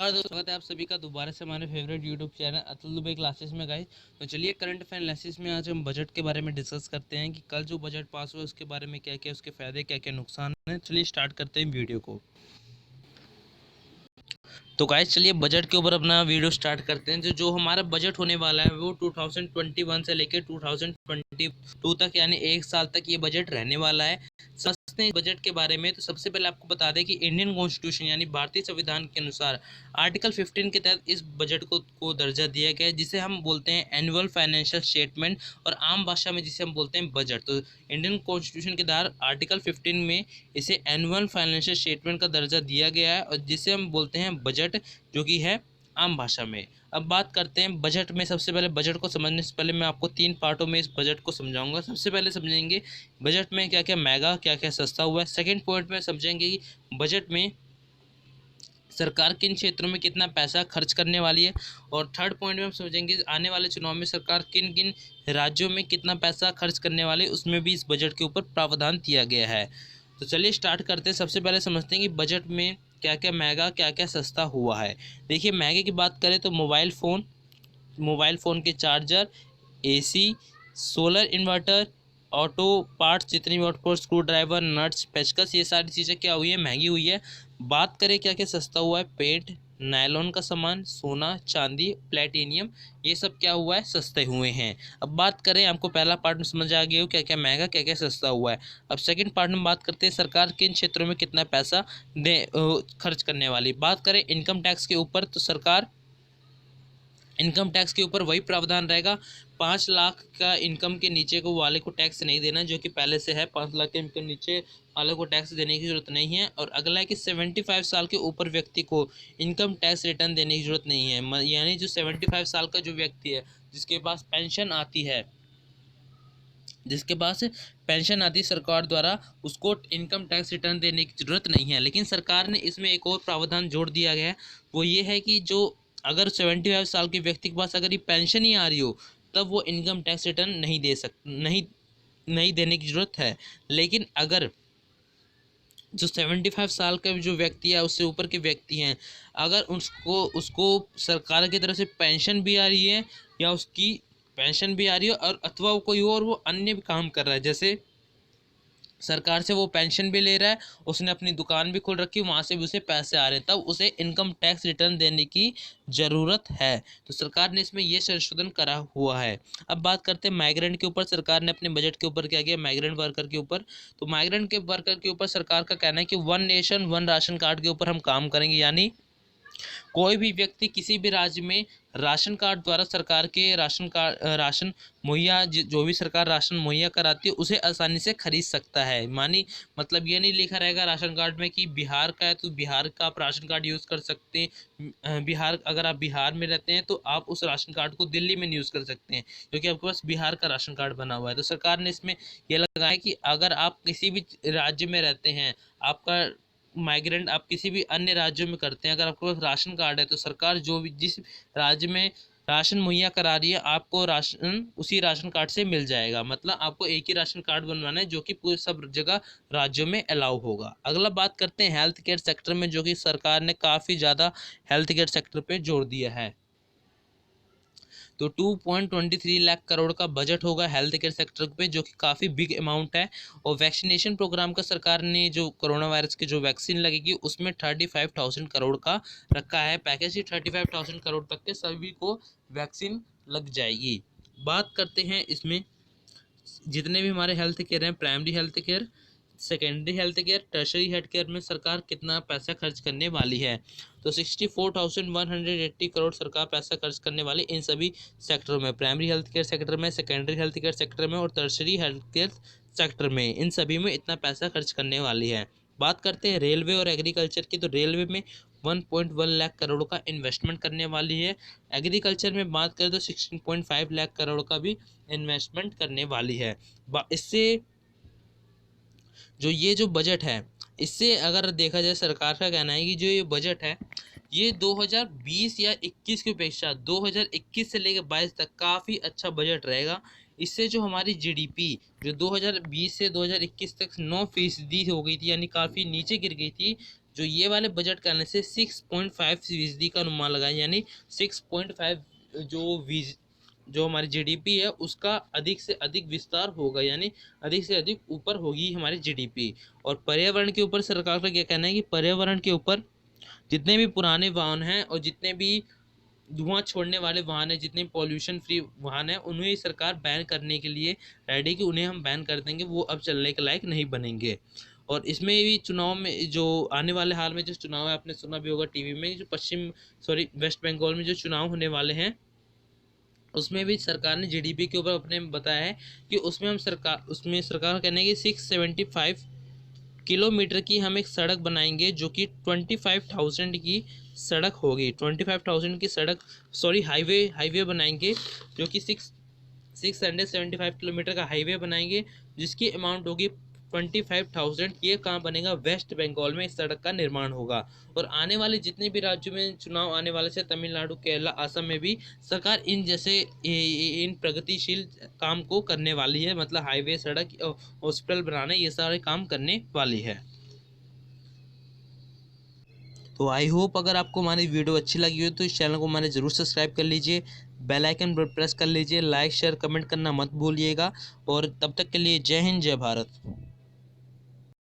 दोस्तों, स्वागत है आप सभी का दोबारा से हमारे favourite YouTube channel Atul Dubey classes में गाइस। तो चलिए करंट अफेयर एनालिसिस में आज हम बजट के बारे में डिस्कस करते हैं कि कल जो बजट पास हुआ उसके बारे में क्या क्या उसके फायदे क्या क्या नुकसान हैं। चलिए स्टार्ट करते हैं वीडियो को। तो गाइस चलिए बजट के ऊपर अपना वीडियो स्टार्ट करते हैं। जो हमारा बजट होने वाला है वो 2021 से लेकर 2022 तक यानी एक साल तक ये बजट रहने वाला है। समझते हैं बजट के बारे में। तो सबसे पहले आपको बता दें कि इंडियन कॉन्स्टिट्यूशन यानी भारतीय संविधान के अनुसार आर्टिकल 15 के तहत इस बजट को दर्जा दिया गया है, जिसे हम बोलते हैं एनुअल फाइनेंशियल स्टेटमेंट और आम भाषा में जिसे हम बोलते हैं बजट। तो इंडियन कॉन्स्टिट्यूशन के तहत आर्टिकल 15 में इसे एनुअल फाइनेंशियल स्टेटमेंट का दर्जा दिया गया है और जिसे हम बोलते हैं बजट, जो कि है आम भाषा में। अब बात करते हैं बजट में। सबसे पहले बजट को समझने से पहले मैं आपको 3 पार्टों में इस बजट को समझाऊंगा। सबसे पहले समझेंगे बजट में क्या क्या महंगा क्या क्या सस्ता हुआ है। सेकंड पॉइंट में समझेंगे कि बजट में सरकार किन क्षेत्रों में कितना पैसा खर्च करने वाली है। और थर्ड पॉइंट में हम समझेंगे आने वाले चुनाव में सरकार किन किन राज्यों में कितना पैसा खर्च करने वाली है, उसमें भी इस बजट के ऊपर प्रावधान किया गया है। तो चलिए स्टार्ट करते हैं। सबसे पहले समझते हैं कि बजट में क्या क्या महंगा क्या क्या सस्ता हुआ है। देखिए महंगे की बात करें तो मोबाइल फ़ोन के charger, AC, solar inverter, auto parts जितनी भी ऑटो स्क्रू ड्राइवर, नट्स, पेचकस, ये सारी चीज़ें क्या हुई है, महंगी हुई है। बात करें क्या क्या सस्ता हुआ है, पेंट, नायलॉन का सामान, सोना, चांदी, प्लेटिनियम, ये सब क्या हुआ है, सस्ते हुए हैं। अब बात करें, आपको पहला पार्ट में समझ आ गया हो क्या क्या महंगा क्या क्या सस्ता हुआ है। अब सेकंड पार्ट में बात करते हैं सरकार किन क्षेत्रों में कितना पैसा खर्च करने वाली। बात करें इनकम टैक्स के ऊपर, तो सरकार इनकम टैक्स के ऊपर वही प्रावधान रहेगा। 5 लाख का इनकम के नीचे को वाले को टैक्स नहीं देना, जो कि पहले से है। 5 लाख के इनकम नीचे वाले को टैक्स देने की जरूरत नहीं है। और अगला है कि 75 साल के ऊपर व्यक्ति को इनकम टैक्स रिटर्न देने की जरूरत नहीं है। यानी जो 75 साल का जो व्यक्ति है जिसके पास पेंशन आती है सरकार द्वारा, उसको इनकम टैक्स रिटर्न देने की ज़रूरत नहीं है। लेकिन सरकार ने इसमें एक और प्रावधान जोड़ दिया गया है, वो ये है कि जो अगर 75 साल के व्यक्ति के पास अगर ये पेंशन ही आ रही हो, तब वो इनकम टैक्स रिटर्न नहीं देने की ज़रूरत है। लेकिन अगर जो 75 साल का जो व्यक्ति है उससे ऊपर के व्यक्ति हैं, अगर उसको सरकार की तरफ से पेंशन भी आ रही है या उसकी पेंशन भी आ रही है और अथवा वो कोई और वो अन्य भी काम कर रहा है, जैसे सरकार से वो पेंशन भी ले रहा है, उसने अपनी दुकान भी खोल रखी है, वहाँ से भी उसे पैसे आ रहे हैं, तब उसे इनकम टैक्स रिटर्न देने की ज़रूरत है। तो सरकार ने इसमें ये संशोधन करा हुआ है। अब बात करते हैं माइग्रेंट के ऊपर। सरकार ने अपने बजट के ऊपर क्या किया, माइग्रेंट वर्कर के ऊपर। तो माइग्रेंट के वर्कर के ऊपर सरकार का कहना है कि one nation one ration card के ऊपर हम काम करेंगे। यानी कोई भी व्यक्ति किसी भी राज्य में राशन कार्ड द्वारा सरकार के राशन मुहैया, जो भी सरकार राशन मुहैया कराती है उसे आसानी से खरीद सकता है। मतलब ये नहीं लिखा रहेगा राशन कार्ड में कि बिहार का है तो बिहार का आप राशन कार्ड यूज़ कर सकते हैं। अगर आप बिहार में रहते हैं तो आप उस राशन कार्ड को दिल्ली में नहीं यूज़ कर सकते हैं, क्योंकि आपके पास बिहार का राशन कार्ड बना हुआ है। तो सरकार ने इसमें यह लगाया कि अगर आप किसी भी राज्य में रहते हैं, आपका माइग्रेंट आप किसी भी अन्य राज्यों में करते हैं, अगर आपके पास राशन कार्ड है तो सरकार जो भी जिस राज्य में राशन मुहैया करा रही है, आपको राशन उसी राशन कार्ड से मिल जाएगा। मतलब आपको एक ही राशन कार्ड बनवाना है जो कि पूरे सब जगह राज्यों में अलाउ होगा। अगला बात करते हैं हेल्थ केयर सेक्टर में, जो कि सरकार ने काफ़ी ज़्यादा हेल्थ केयर सेक्टर पे जोर दिया है। तो 2.23 लाख करोड़ का बजट होगा हेल्थ केयर सेक्टर पे, जो कि काफ़ी बिग अमाउंट है। और वैक्सीनेशन प्रोग्राम का सरकार ने जो कोरोना वायरस की जो वैक्सीन लगेगी उसमें 35,000 करोड़ का रखा है पैकेज ही। 35,000 करोड़ तक के सभी को वैक्सीन लग जाएगी। बात करते हैं इसमें जितने भी हमारे हेल्थ केयर हैं, primary health care, secondary health care, tertiary health care में सरकार कितना पैसा खर्च करने वाली है। तो 64,180 करोड़ सरकार पैसा खर्च करने वाली इन सभी सेक्टरों में, प्राइमरी हेल्थ केयर सेक्टर में, सेकेंडरी हेल्थ केयर सेक्टर में और टर्शरी हेल्थ केयर सेक्टर में, इन सभी में इतना पैसा खर्च करने वाली है। बात करते हैं रेलवे और एग्रीकल्चर की। तो रेलवे में 1.1 लाख करोड़ का इन्वेस्टमेंट करने वाली है। एग्रीकल्चर में बात करें तो 16.5 लाख करोड़ का भी इन्वेस्टमेंट करने वाली है। इससे जो बजट है, इससे अगर देखा जाए, सरकार का कहना है कि जो ये बजट है ये 2020 या 21 की अपेक्षा 2021 से लेकर 22 तक काफ़ी अच्छा बजट रहेगा। इससे जो हमारी जीडीपी जो 2020 से 2021 तक 9% हो गई थी, यानी काफ़ी नीचे गिर गई थी, जो ये वाले बजट के आने से 6.5% का अनुमान लगाए, यानी 6.5 जो हमारी जीडीपी है उसका अधिक से अधिक विस्तार होगा, यानी अधिक से अधिक ऊपर होगी हमारी जीडीपी। और पर्यावरण के ऊपर सरकार का क्या कहना है कि पर्यावरण के ऊपर जितने भी पुराने वाहन हैं और जितने भी धुआं छोड़ने वाले वाहन है, जितने पॉल्यूशन फ्री वाहन है, उन्हें सरकार बैन करने के लिए रेडी कि उन्हें हम बैन कर देंगे, वो अब चलने के लायक नहीं बनेंगे। और इसमें भी चुनाव में जो आने वाले हाल में जो चुनाव है, आपने सुना भी होगा टीवी में, जो वेस्ट बंगाल में जो चुनाव होने वाले हैं, उसमें भी सरकार ने जीडीपी के ऊपर अपने बताया है कि उसमें सरकार का कहना है कि 675 किलोमीटर की हम एक सड़क बनाएंगे, जो कि 25,000 की सड़क होगी। 25,000 की सड़क, हाईवे बनाएंगे, जो कि 675 किलोमीटर का हाईवे बनाएंगे, जिसकी अमाउंट होगी 25,000। ये कहाँ बनेगा? वेस्ट बंगाल में इस सड़क का निर्माण होगा। और आने वाले जितने भी राज्यों में चुनाव आने वाले से, तमिलनाडु, केरला, असम में भी सरकार इन प्रगतिशील काम को करने वाली है, मतलब हाईवे, सड़क, हॉस्पिटल बनाने, ये सारे काम करने वाली है। तो आई होप अगर आपको हमारी वीडियो अच्छी लगी हो तो इस चैनल को हमारे ज़रूर सब्सक्राइब कर लीजिए, बेल आइकन पर प्रेस कर लीजिए, लाइक शेयर कमेंट करना मत भूलिएगा। और तब तक के लिए जय हिंद, जय भारत।